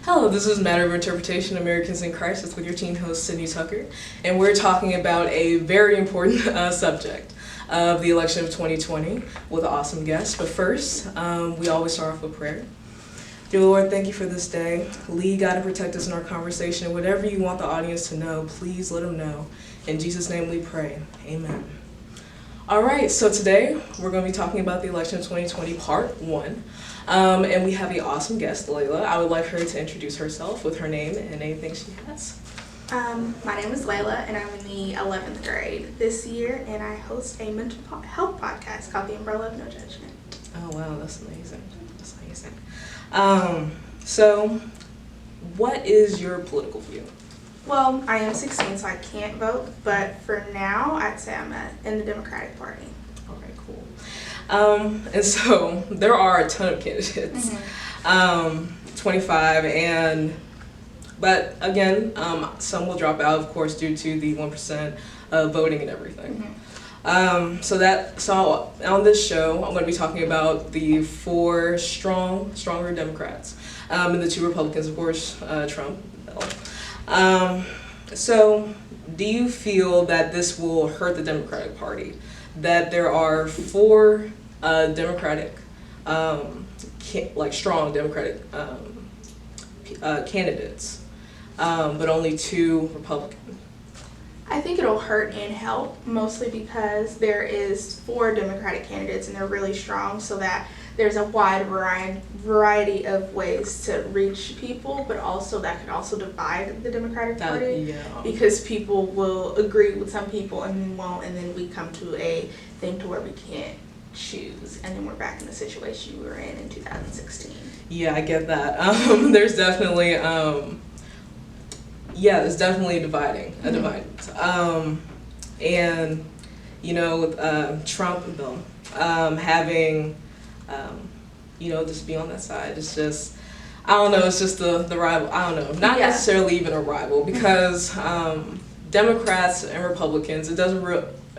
Hello, this is Matter of Interpretation, Americans in Crisis with your teen host, Sydney Tucker, and we're talking about a very important subject of the election of 2020 with an awesome guest. But first, we always start off with prayer. Dear Lord, thank you for this day. Lead, guide, and protect us in our conversation. Whatever you want the audience to know, please let them know. In Jesus' name we pray. Amen. All right, so today we're going to be talking about the election of 2020, part 1. And we have an awesome guest, Layla. I would like her to introduce herself with her name and anything she has. My name is Layla, and I'm in the 11th grade this year, and I host a mental health podcast called The Umbrella of No Judgment. Oh, wow, that's amazing. That's amazing. So, what is your political view? Well, I am 16, so I can't vote, but for now, I'd say I'm in the Democratic Party. Okay, cool. And so, there are a ton of candidates, 25, but again, some will drop out, of course, due to the 1% voting and everything. So on this show, I'm going to be talking about the 4 stronger Democrats, and the 2 Republicans, of course, Trump. So do you feel that this will hurt the Democratic Party? That there are 4 Democratic, strong Democratic candidates, but only 2 Republicans? I think it'll hurt and help, mostly because there is 4 Democratic candidates and they're really strong, so that there's a wide variety of ways to reach people, but also that could also divide the Democratic Party, because people will agree with some people and then won't, and then we come to a thing to where we can't choose, and then we're back in the situation we were in 2016. Yeah, I get that. There's definitely it's definitely a divide. And with Trump and Bill having just be on that side, it's just, I don't know, it's just the rival. I don't know, not necessarily even a rival, because Democrats and Republicans, it doesn't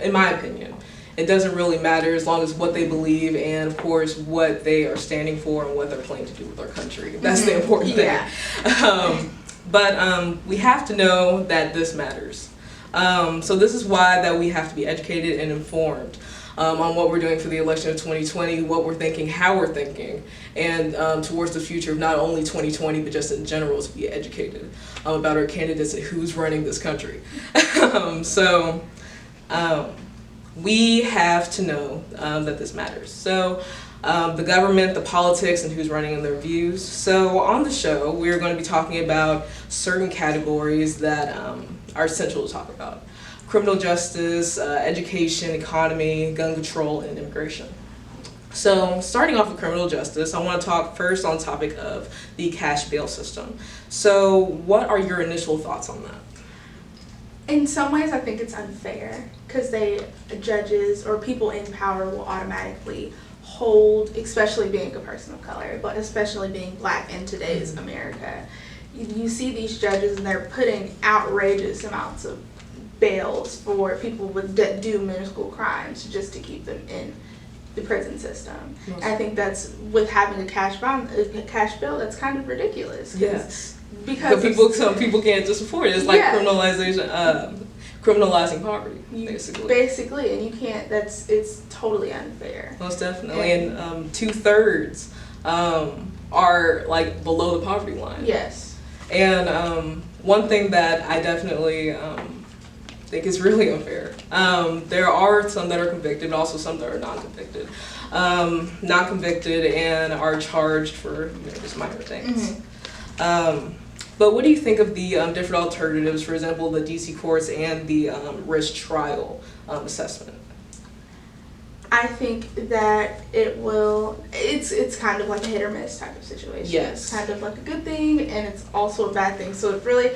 in my opinion, it doesn't really matter as long as what they believe and, of course, what they are standing for and what they're planning to do with our country. That's the important thing. But we have to know that this matters. So this is why that we have to be educated and informed on what we're doing for the election of 2020, what we're thinking, how we're thinking, and towards the future of not only 2020, but just in general, to be educated about our candidates and who's running this country. We have to know that this matters. So the government, the politics, and who's running and their views. So on the show, we're going to be talking about certain categories that are essential to talk about: criminal justice, education, economy, gun control, and immigration. So starting off with criminal justice, I want to talk first on the topic of the cash bail system. So what are your initial thoughts on that? In some ways, I think it's unfair, because judges or people in power will automatically hold, especially being a person of color, but especially being Black in today's America. You see these judges and they're putting outrageous amounts of bails for people that do minuscule crimes just to keep them in the prison system. Yes. I think that's, with having a cash bail, that's kind of ridiculous. Yes. Because some people can't just afford it. It's like criminalizing poverty, basically. Basically, and you can't. It's totally unfair. Most definitely, and 2/3 are like below the poverty line. Yes. And one thing that I definitely think is really unfair. There are some that are convicted, also some that are non-convicted. Not convicted and are charged for just minor things. But what do you think of the different alternatives, for example, the DC courts and the risk trial assessment? I think that it's kind of like a hit or miss type of situation. Yes. It's kind of like a good thing, and it's also a bad thing. So it really,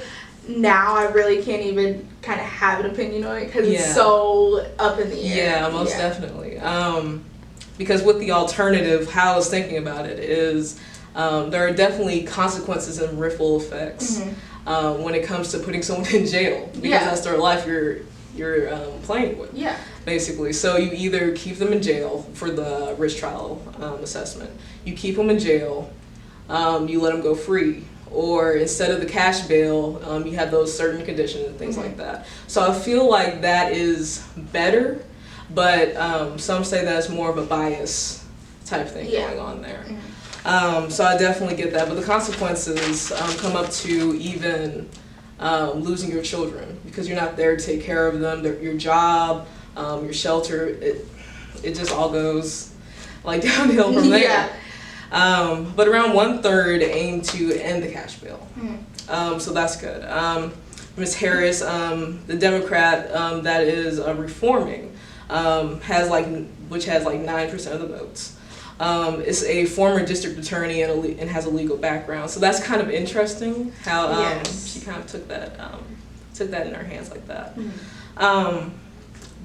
now I really can't even kind of have an opinion on it, because it's so up in the air. Yeah, most definitely. Because with the alternative, how I was thinking about it is, there are definitely consequences and ripple effects when it comes to putting someone in jail, because that's their life you're playing with, basically. So you either keep them in jail for the risk trial assessment, you keep them in jail, you let them go free, or instead of the cash bail, you have those certain conditions and things like that. So I feel like that is better, but some say that it's more of a bias type thing going on there. So I definitely get that, but the consequences come up to even losing your children because you're not there to take care of them, your job, your shelter, it just all goes like downhill from there. But around 1/3 aim to end the cash bail. So that's good. Ms. Harris, the Democrat that is reforming, which has like 9% of the votes. Is a former district attorney and has a legal background. So that's kind of interesting how she kind of took that in her hands like that.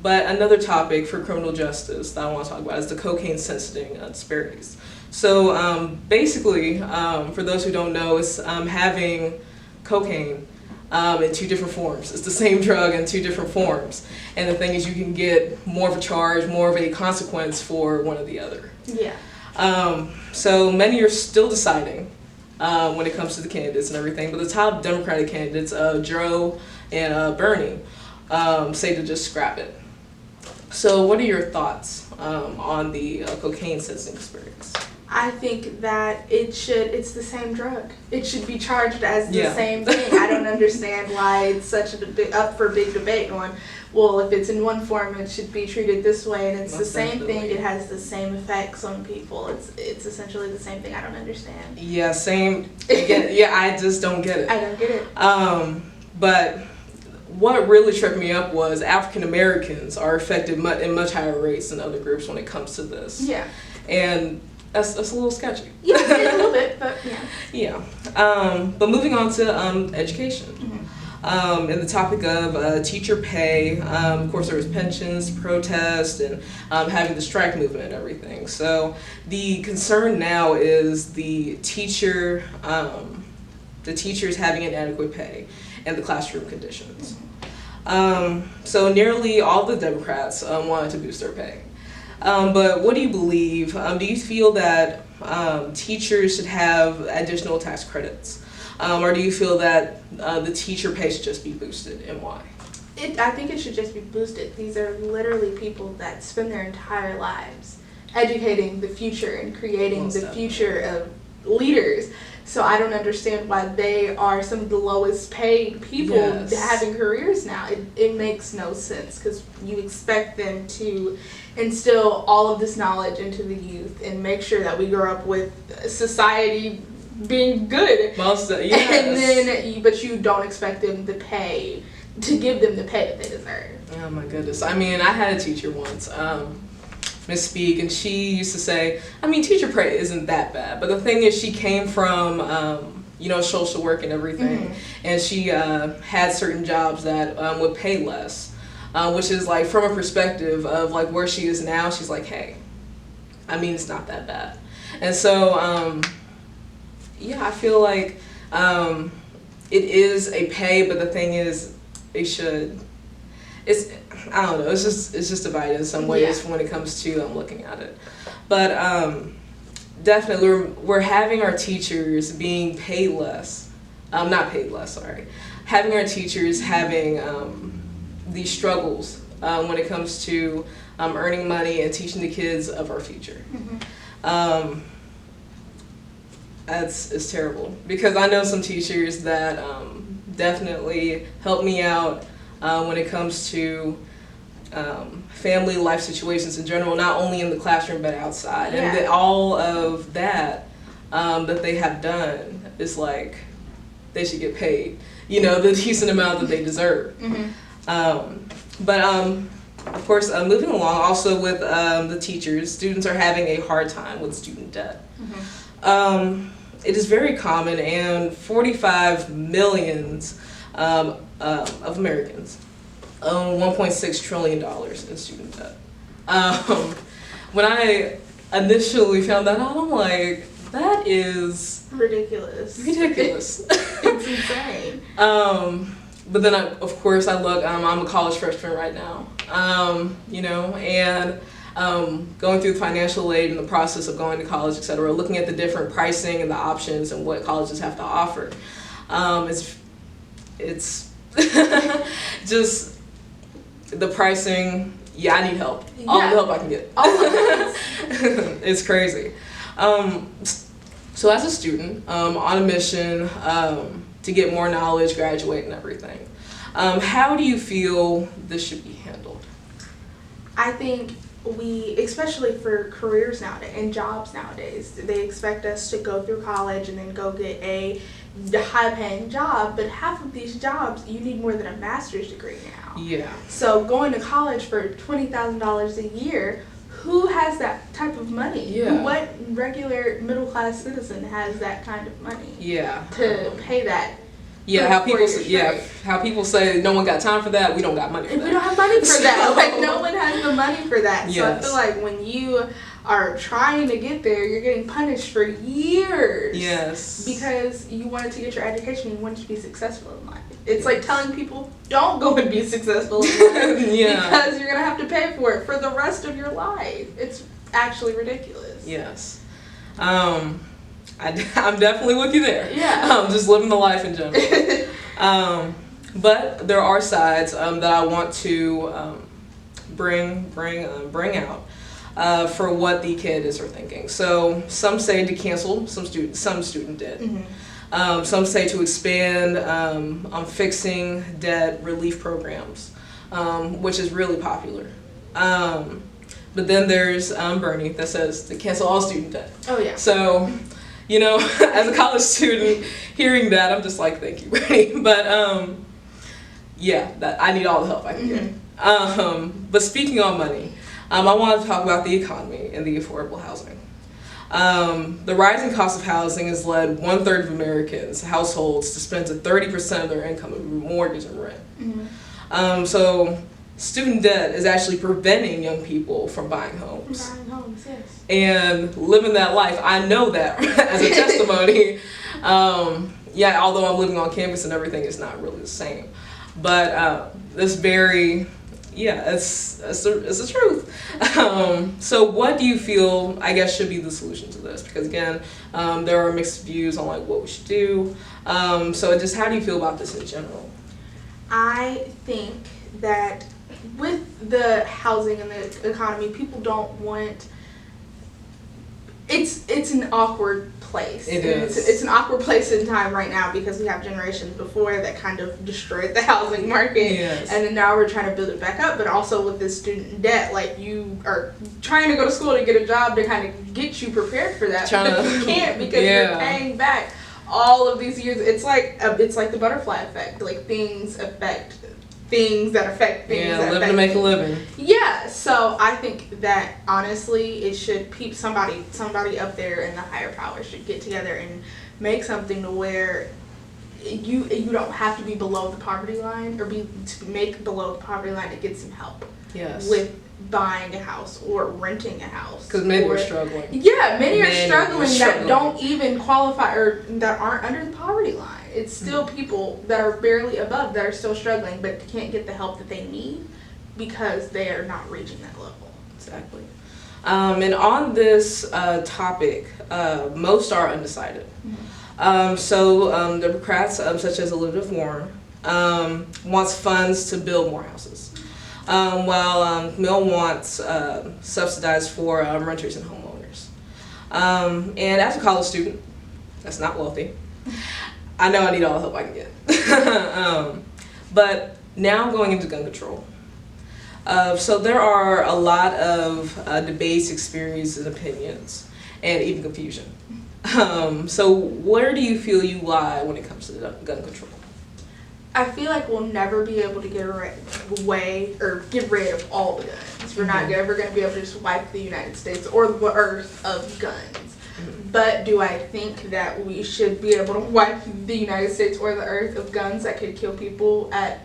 But another topic for criminal justice that I want to talk about is the cocaine sentencing disparities. So basically, for those who don't know, it's having cocaine in two different forms. It's the same drug in two different forms. And the thing is, you can get more of a charge, more of a consequence for one or the other. So many are still deciding when it comes to the candidates and everything, but the top Democratic candidates, Joe and Bernie, say to just scrap it. So what are your thoughts on the cocaine sentencing disparities? I think that it's the same drug. It should be charged as the same thing. I don't understand why it's such up for big debate on, well, if it's in one form, it should be treated this way, and it's the same thing. It has the same effects on people. It's essentially the same thing. I don't understand. Yeah, same. Again, I just don't get it. I don't get it. But what really tripped me up was African Americans are affected in much higher rates than other groups when it comes to this. And that's a little sketchy. A little bit, but But moving on to education. And the topic of teacher pay, of course there was pensions, protests, and having the strike movement and everything. So the concern now is the teachers having inadequate pay and the classroom conditions. So nearly all the Democrats wanted to boost their pay. But what do you believe? Do you feel that teachers should have additional tax credits? Or do you feel that the teacher pay should just be boosted, and why? I think it should just be boosted. These are literally people that spend their entire lives educating the future and creating the future of leaders. So I don't understand why they are some of the lowest paid people having careers now. It makes no sense because you expect them to instill all of this knowledge into the youth and make sure that we grow up with society being good. And then, but you don't expect them to give them the pay that they deserve. Oh my goodness. I mean, I had a teacher once, Miss Speak, and she used to say, I mean, teacher pay isn't that bad, but the thing is she came from, social work and everything, and she had certain jobs that would pay less, which is like from a perspective of like where she is now, she's like, hey, I mean, it's not that bad. And so, I feel like it is a pay, but the thing is, I don't know, it's just divided in some ways when it comes to looking at it. But definitely we're having our teachers being paid less, having our teachers having these struggles when it comes to earning money and teaching the kids of our future. It's terrible because I know some teachers that definitely help me out when it comes to family life situations in general, not only in the classroom but outside. And all of that that they have done is like they should get paid, the decent amount that they deserve. But of course, moving along, also with the teachers, students are having a hard time with student debt. It is very common, and 45 million of Americans own $1.6 trillion in student debt. When I initially found that out, I'm like, that is ridiculous. It's insane. But then, of course, I look, I'm a college freshman right now, and going through financial aid and the process of going to college, etc., looking at the different pricing and the options and what colleges have to offer. It's just the pricing. Yeah, I need help. All the help I can get. It's crazy. So as a student, on a mission to get more knowledge, graduate, and everything, how do you feel this should be handled? I think especially for careers nowadays and jobs nowadays, they expect us to go through college and then go get a high-paying job, but half of these jobs you need more than a master's degree now. Yeah. So going to college for $20,000 a year, who has that type of money? Yeah. What regular middle-class citizen has that kind of money? Yeah. To pay that. Yeah, how people say no one got time for that. We don't got money for that. We don't have money for that. Like, no one has the money for that. So Yes. I feel like when you are trying to get there, you're getting punished for years. Yes. Because you wanted to get your education, you wanted to be successful in life. It's like telling people, don't go and be successful in life. Yeah. Because you're going to have to pay for it for the rest of your life. It's actually ridiculous. Yes. I'm definitely with you there. Yeah. Just living the life in general. But there are sides that I want to bring out for what the kids are thinking. So some say to cancel some student debt. Mm-hmm. Some say to expand on fixing debt relief programs, which is really popular. But then there's Bernie that says to cancel all student debt. Oh, yeah. So, you know, as a college student, hearing that, I'm just like, thank you, Bernie. But yeah, I need all the help I can get. But speaking on money, I want to talk about the economy and the affordable housing. The rising cost of housing has led 1/3 of Americans' households to spend 30% of their income on mortgage and rent. Mm-hmm. So student debt is actually preventing young people from buying homes. Buying homes, yes. And living that life. I know that as a testimony. Yeah, although I'm living on campus and everything, it's not really the same. But it's very, yeah, it's the truth. So what do you feel, I guess, should be the solution to this? Because again, there are mixed views on like what we should do. So just how do you feel about this in general? I think that with the housing and the economy, people don't want. It's an awkward place. It is. It's an awkward place in time right now because we have generations before that kind of destroyed the housing market. Yes. And then now we're trying to build it back up, but also with this student debt, like you are trying to go to school to get a job to kind of get you prepared for that. But you can't because you're paying back all of these years. It's like the butterfly effect. Like things affect things that affect things. Yeah, that living to affect make a living. Yeah, so I think that honestly, it should somebody up there in the higher power should get together and make something to where you don't have to be below the poverty line or to make below the poverty line to get some help. Yes. With buying a house or renting a house. Because many are struggling. Yeah, many are struggling that don't even qualify or that aren't under the poverty line. It's still people that are barely above that are still struggling but can't get the help that they need because they are not reaching that level. Exactly. And on this topic, most are undecided. So Democrats, such as Elizabeth Warren, wants funds to build more houses. While Mill wants subsidized for renters and homeowners. And as a college student, that's not wealthy, I know I need all the help I can get. But now I'm going into gun control. So there are a lot of debates, experiences, and opinions, and even confusion. So where do you feel you lie when it comes to gun control? I feel like we'll never be able to get rid of all the guns. We're not ever going to be able to just wipe the United States or the earth of guns. But do I think that we should be able to wipe the United States or the earth of guns that could kill people at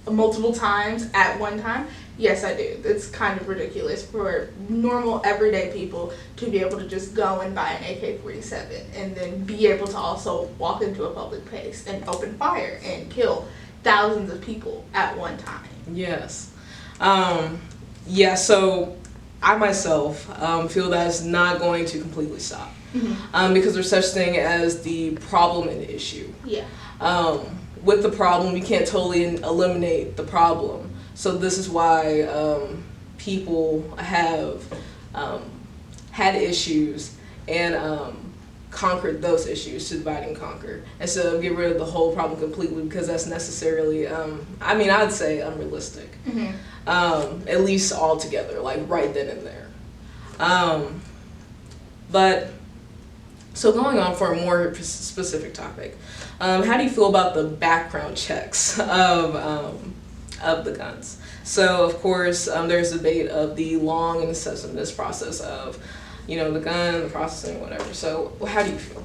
multiple times at one time? Yes, I do. It's kind of ridiculous for normal, everyday people to be able to just go and buy an AK-47 and then be able to also walk into a public place and open fire and kill thousands of people at one time. Yes. Yeah, so I myself feel that it's not going to completely stop. Mm-hmm. Because there's such thing as the problem and the issue. Yeah. With the problem, you can't totally eliminate the problem. So this is why people have had issues and conquered those issues to divide and conquer instead of get rid of the whole problem completely, because that's necessarily, I mean, I'd say unrealistic. Mm-hmm. At least altogether, like right then and there. But so going on for a more specific topic, how do you feel about the background checks of the guns? So of course, there's debate of the long and incessant process of, you know, the gun, the processing, whatever. So how do you feel?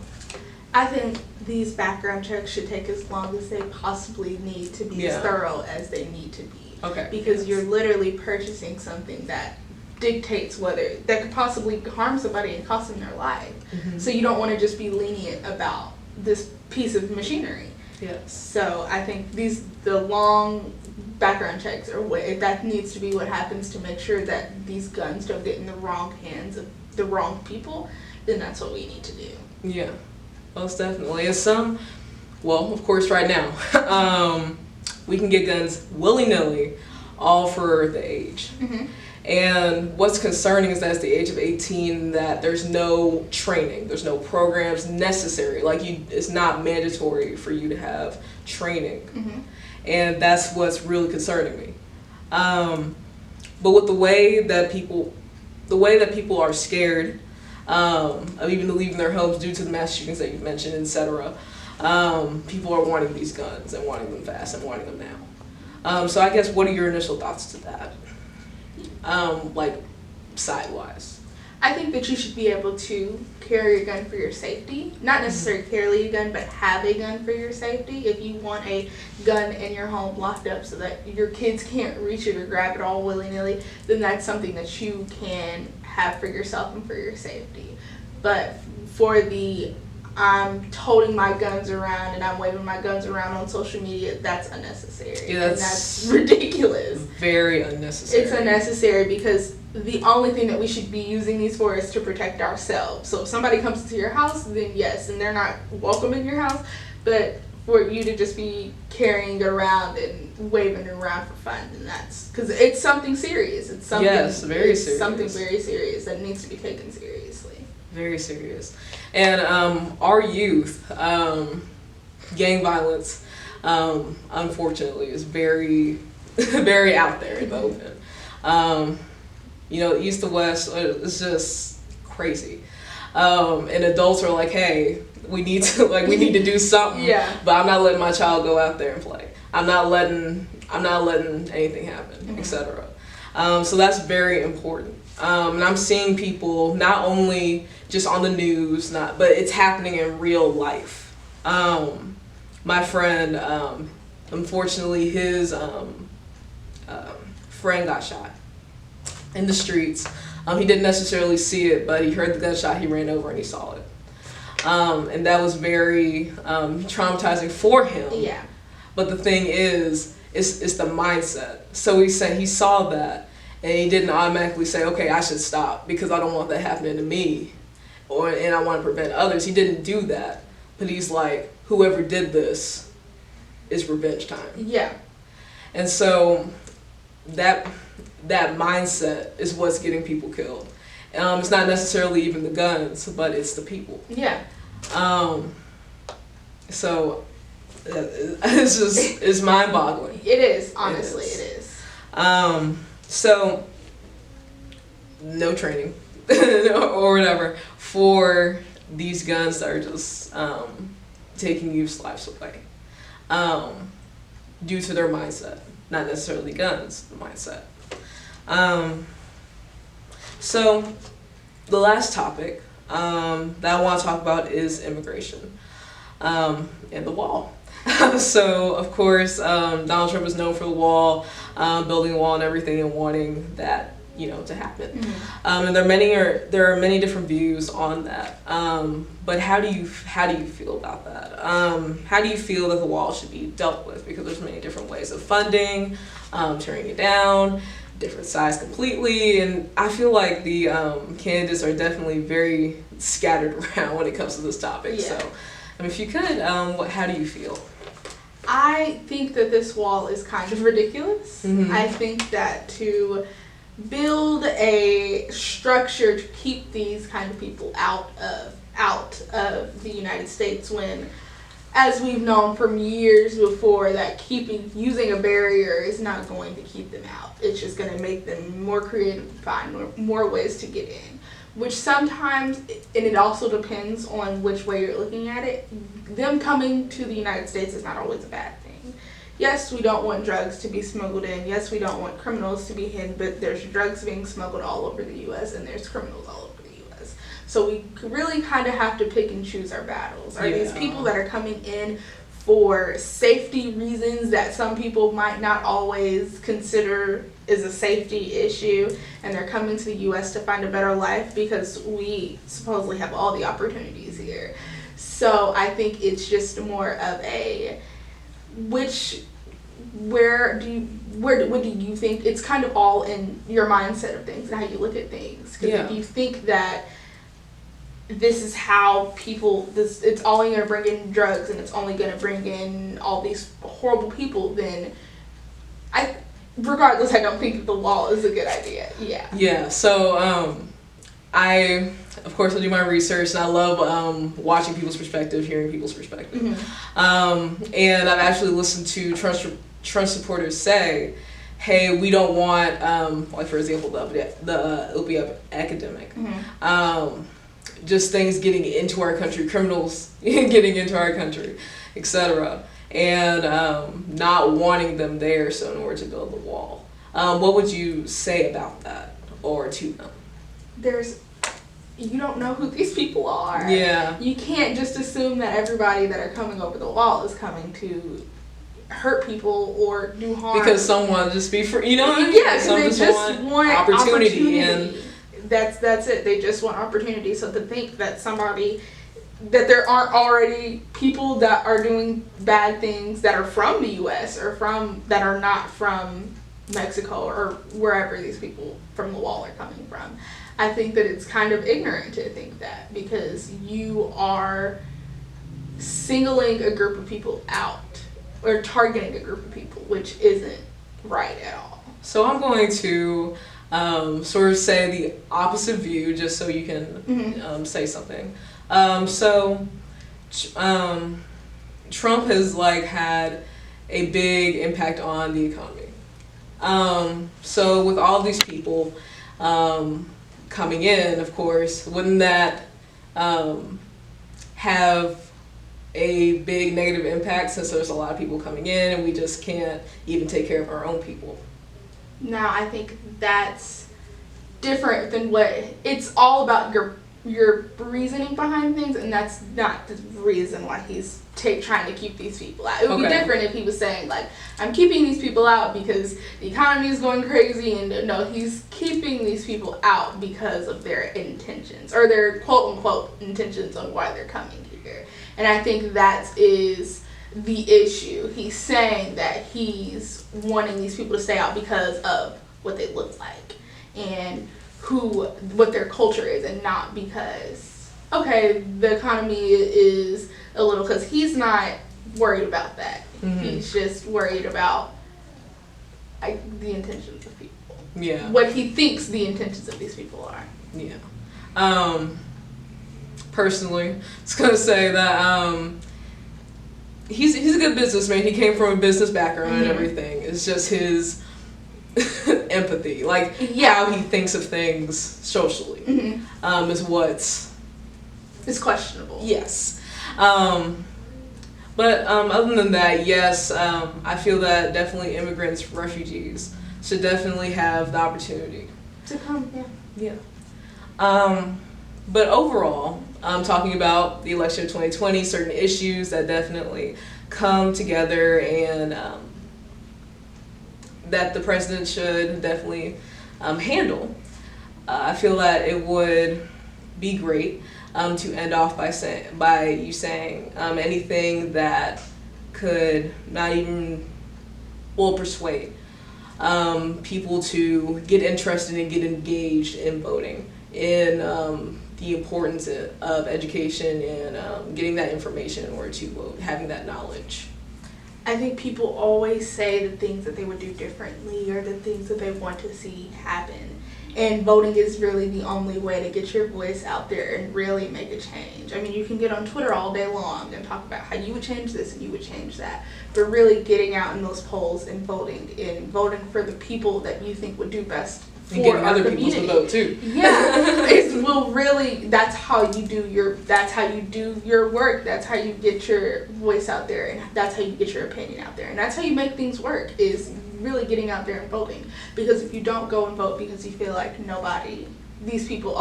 I think these background checks should take as long as they possibly need to be, as thorough as they need to be. Okay. Because you're literally purchasing something that dictates whether that could possibly harm somebody and cost them their life. Mm-hmm. So you don't want to just be lenient about this piece of machinery. Yes. So I think the long background checks are if that needs to be what happens to make sure that these guns don't get in the wrong hands of the wrong people, then that's what we need to do. Yeah, most definitely. And well, of course, right now, we can get guns willy-nilly, all for the age. Mm-hmm. And what's concerning is that at the age of 18, that there's no training, there's no programs necessary. Like it's not mandatory for you to have training. Mm-hmm. And that's what's really concerning me. But with the way that people are scared of even leaving their homes due to the mass shootings that you mentioned, etc., people are wanting these guns and wanting them fast and wanting them now. So I guess, what are your initial thoughts to that? Like side-wise. I think that you should be able to carry a gun for your safety. Not necessarily carry a gun, but have a gun for your safety. If you want a gun in your home locked up so that your kids can't reach it or grab it all willy-nilly, then that's something that you can have for yourself and for your safety. But for I'm toting my guns around and I'm waving my guns around on social media, that's unnecessary. Yeah, that's ridiculous. Very unnecessary. It's unnecessary because the only thing that we should be using these for is to protect ourselves. So if somebody comes into your house, then yes, and they're not welcome in your house, but for you to just be carrying it around and waving it around for fun, then that's because it's something serious. It's something, very serious. Something very serious that needs to be taken seriously. Very serious. And our youth, gang violence, unfortunately, is very, very out there in the open. You know, east to west, it's just crazy. And adults are like, hey, we need to do something. Yeah. But I'm not letting my child go out there and play. I'm not letting anything happen, etc. So that's very important. And I'm seeing people not only just on the news, but it's happening in real life. My friend, unfortunately, his friend got shot in the streets. He didn't necessarily see it, but he heard the gunshot, he ran over and he saw it. And that was very traumatizing for him. Yeah. But the thing is, it's the mindset. So he saw that, and he didn't automatically say, okay, I should stop because I don't want that happening to me, and I want to prevent others. He didn't do that, but he's like, whoever did this is revenge time. Yeah. And so that mindset is what's getting people killed. It's not necessarily even the guns, but it's the people. Yeah. So it's mind-boggling. It is, honestly, it is. So no training or whatever for these guns that are just taking youth's lives away due to their mindset, not necessarily guns, the mindset. So the last topic that I want to talk about is immigration and the wall. So of course, Donald Trump is known for the wall, building a wall and everything, and wanting that, to happen. Mm-hmm. And there are many different views on that. But how do you feel about that? How do you feel that the wall should be dealt with? Because there's many different ways of funding, tearing it down, different sides completely, and I feel like the candidates are definitely very scattered around when it comes to this topic. Yeah. So, if you could, how do you feel? I think that this wall is kind of ridiculous. Mhm. I think that to build a structure to keep these kind of people out of the United States, when, as we've known from years before, that using a barrier is not going to keep them out. It's just going to make them more creative to find more ways to get in. Which sometimes, and it also depends on which way you're looking at it, them coming to the United States is not always a bad thing. Yes, we don't want drugs to be smuggled in. Yes, we don't want criminals to be hidden, but there's drugs being smuggled all over the U.S. and there's criminals all over the U.S. So we really kind of have to pick and choose our battles. Are these people that are coming in for safety reasons that some people might not always consider is a safety issue, and they're coming to the U.S. to find a better life because we supposedly have all the opportunities here? So I think it's just more of a what do you think? It's kind of all in your mindset of things and how you look at things. Because if you think that this is how it's only going to bring in drugs and it's only going to bring in all these horrible people, then regardless, I don't think the wall is a good idea. Yeah. Yeah. So I do my research, and I love watching people's perspective, hearing people's perspective. Mm-hmm. And I've actually listened to Trump supporters say, "Hey, we don't want, like for example, the opiate epidemic, just things getting into our country, criminals getting into our country, etc." And not wanting them there, so in order to build the wall. What would you say about that, or to them? You don't know who these people are. Yeah. You can't just assume that everybody that are coming over the wall is coming to hurt people or do harm. Because some want to just be free, you know what I mean? Yeah, some they just want opportunity. And that's it. They just want opportunity. So to think that that there aren't already people that are doing bad things that are from the U.S. or that are not from Mexico or wherever these people from the wall are coming from. I think that it's kind of ignorant to think that, because you are singling a group of people out or targeting a group of people, which isn't right at all. So I'm going to sort of say the opposite view, just so you can say something. Trump has had a big impact on the economy. So with all these people coming in, of course, wouldn't that have a big negative impact, since there's a lot of people coming in and we just can't even take care of our own people? Now, I think that's different than it's all about your reasoning behind things, and that's not the reason why he's trying to keep these people out. It would be different if he was saying, I'm keeping these people out because the economy is going crazy, and no, he's keeping these people out because of their intentions, or their quote-unquote intentions on why they're coming here. And I think that is the issue. He's saying that he's wanting these people to stay out because of what they look like and what their culture is, and not because the economy is a little, because he's not worried about that. He's just worried about the intentions of people. Yeah. What he thinks the intentions of these people are. Yeah. Personally, I was gonna say that he's a good businessman. He came from a business background and everything. It's just his empathy, how he thinks of things socially, is what's questionable. Yes. But other than that, yes, I feel that definitely immigrants, refugees should definitely have the opportunity to come. Yeah. But overall, talking about the election of 2020, certain issues that definitely come together, and that the president should definitely handle. I feel that it would be great to end off by you saying anything that could not even persuade people to get interested and get engaged in voting, in the importance of education and getting that information in order to vote, having that knowledge. I think people always say the things that they would do differently or the things that they want to see happen. And voting is really the only way to get your voice out there and really make a change. I mean, you can get on Twitter all day long and talk about how you would change this and you would change that. But really getting out in those polls and voting for the people that you think would do best for And getting our other community. people to vote too. Yeah, that's how you do your work. That's how you get your voice out there, and that's how you get your opinion out there, and that's how you make things work. Is really getting out there and voting. Because if you don't go and vote because you feel like these people,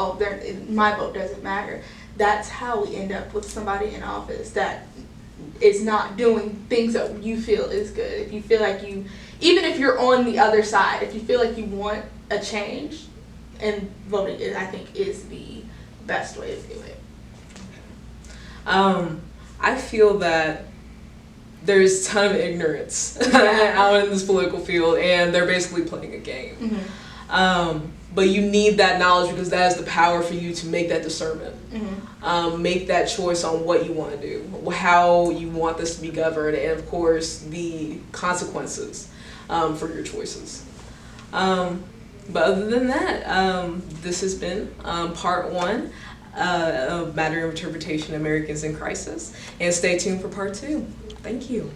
my vote doesn't matter. That's how we end up with somebody in office that is not doing things that you feel is good. If you feel like even if you're on the other side, if you feel like you want a change, and voting I think is the best way to do it. I feel that there's a ton of ignorance out in this political field, and they're basically playing a game. Mm-hmm. But you need that knowledge because that is the power for you to make that discernment. Mm-hmm. Make that choice on what you want to do, how you want this to be governed, and of course the consequences for your choices. But other than that, this has been part 1 of Matter of Interpretation, Americans in Crisis, and stay tuned for part 2. Thank you.